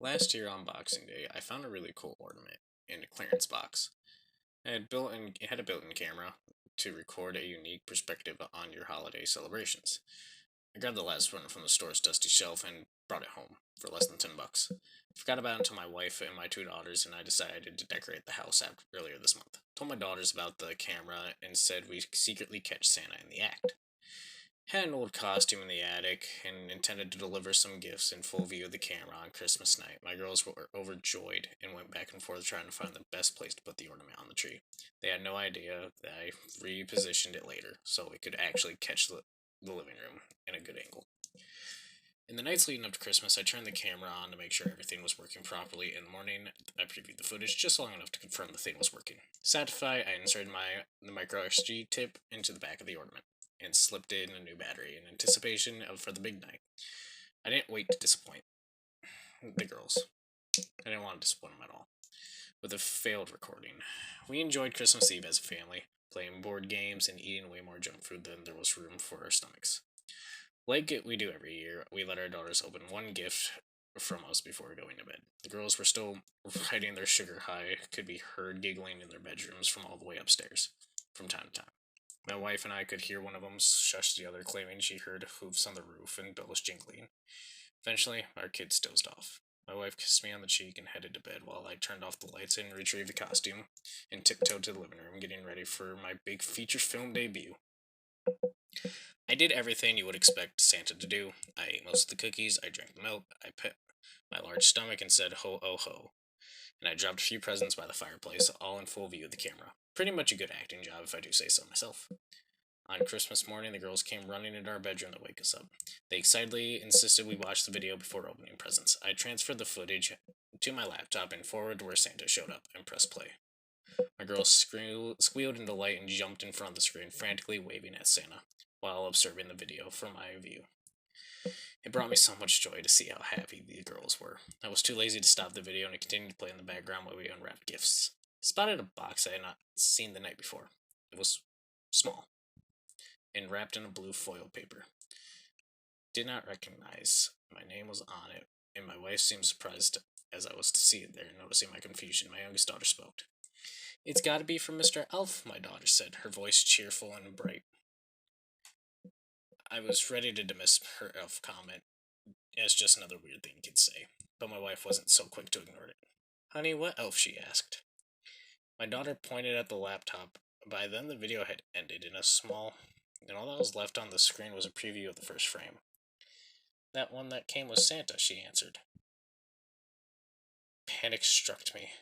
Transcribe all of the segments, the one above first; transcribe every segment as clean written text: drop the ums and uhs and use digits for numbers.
Last year on Boxing Day, I found a really cool ornament in a clearance box. It had a built-in camera to record a unique perspective on your holiday celebrations. I grabbed the last one from the store's dusty shelf and brought it home for less than $10. I forgot about it until my wife and my two daughters and I decided to decorate the house earlier this month. Told my daughters about the camera and said we secretly catch Santa in the act. Had an old costume in the attic and intended to deliver some gifts in full view of the camera on Christmas night. My girls were overjoyed and went back and forth trying to find the best place to put the ornament on the tree. They had no idea that I repositioned it later so it could actually catch the living room in a good angle. In the nights leading up to Christmas, I turned the camera on to make sure everything was working properly. In the morning, I previewed the footage just long enough to confirm the thing was working. Satisfied, I inserted the micro SD tip into the back of the ornament and slipped in a new battery in anticipation for the big night. I didn't wait to disappoint the girls. I didn't want to disappoint them at all. With a failed recording, we enjoyed Christmas Eve as a family, playing board games and eating way more junk food than there was room for our stomachs. Like we do every year, we let our daughters open one gift from us before going to bed. The girls were still riding their sugar high, could be heard giggling in their bedrooms from all the way upstairs, from time to time. My wife and I could hear one of them shush the other, claiming she heard hoofs on the roof and bells jingling. Eventually, our kids dozed off. My wife kissed me on the cheek and headed to bed while I turned off the lights and retrieved the costume and tiptoed to the living room, getting ready for my big feature film debut. I did everything you would expect Santa to do. I ate most of the cookies, I drank the milk, I pet my large stomach and said ho oh ho, and I dropped a few presents by the fireplace, all in full view of the camera. Pretty much a good acting job, if I do say so myself. On Christmas morning, the girls came running into our bedroom to wake us up. They excitedly insisted we watch the video before opening presents. I transferred the footage to my laptop and forwarded to where Santa showed up and pressed play. My girls squealed in delight and jumped in front of the screen, frantically waving at Santa while observing the video from my view. It brought me so much joy to see how happy the girls were. I was too lazy to stop the video and it continued to play in the background while we unwrapped gifts. I spotted a box I had not seen the night before. It was small and wrapped in a blue foil paper. Did not recognize my name was on it, and my wife seemed surprised as I was to see it there, noticing my confusion. My youngest daughter spoke. "It's got to be from Mr. Elf," my daughter said, her voice cheerful and bright. I was ready to dismiss her elf comment as just another weird thing kids say, but my wife wasn't so quick to ignore it. "Honey, what elf?" she asked. My daughter pointed at the laptop. By then, the video had ended and all that was left on the screen was a preview of the first frame. "That one that came with Santa," she answered. Panic struck me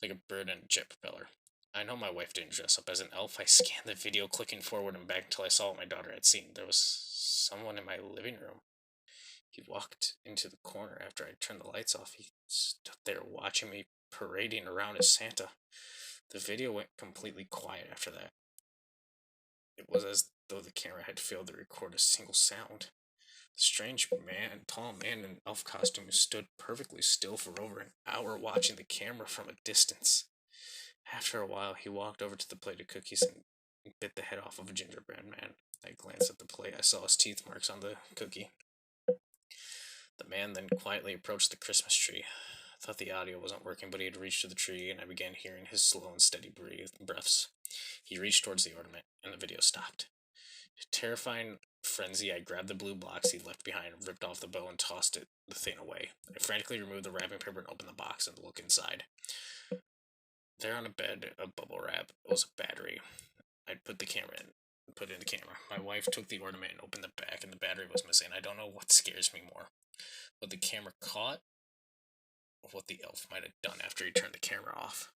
like a bird in a jet propeller. I know my wife didn't dress up as an elf. I scanned the video, clicking forward and back until I saw what my daughter had seen. There was someone in my living room. He walked into the corner after I turned the lights off. He stood there watching me parading around as Santa. The video went completely quiet after that. It was as though the camera had failed to record a single sound. The strange tall man in elf costume, stood perfectly still for over an hour watching the camera from a distance. After a while, he walked over to the plate of cookies and bit the head off of a gingerbread man. I glanced at the plate. I saw his teeth marks on the cookie. The man then quietly approached the Christmas tree. I thought the audio wasn't working, but he had reached to the tree, and I began hearing his slow and steady breaths. He reached towards the ornament, and the video stopped. In a terrifying frenzy, I grabbed the blue box he left behind, ripped off the bow, and tossed the thing away. I frantically removed the wrapping paper and opened the box and looked inside. There on a bed of bubble wrap was a battery. I'd put it in the camera. My wife took the ornament and opened the back, and the battery was missing. I don't know what scares me more, what the camera caught, or what the elf might have done after he turned the camera off.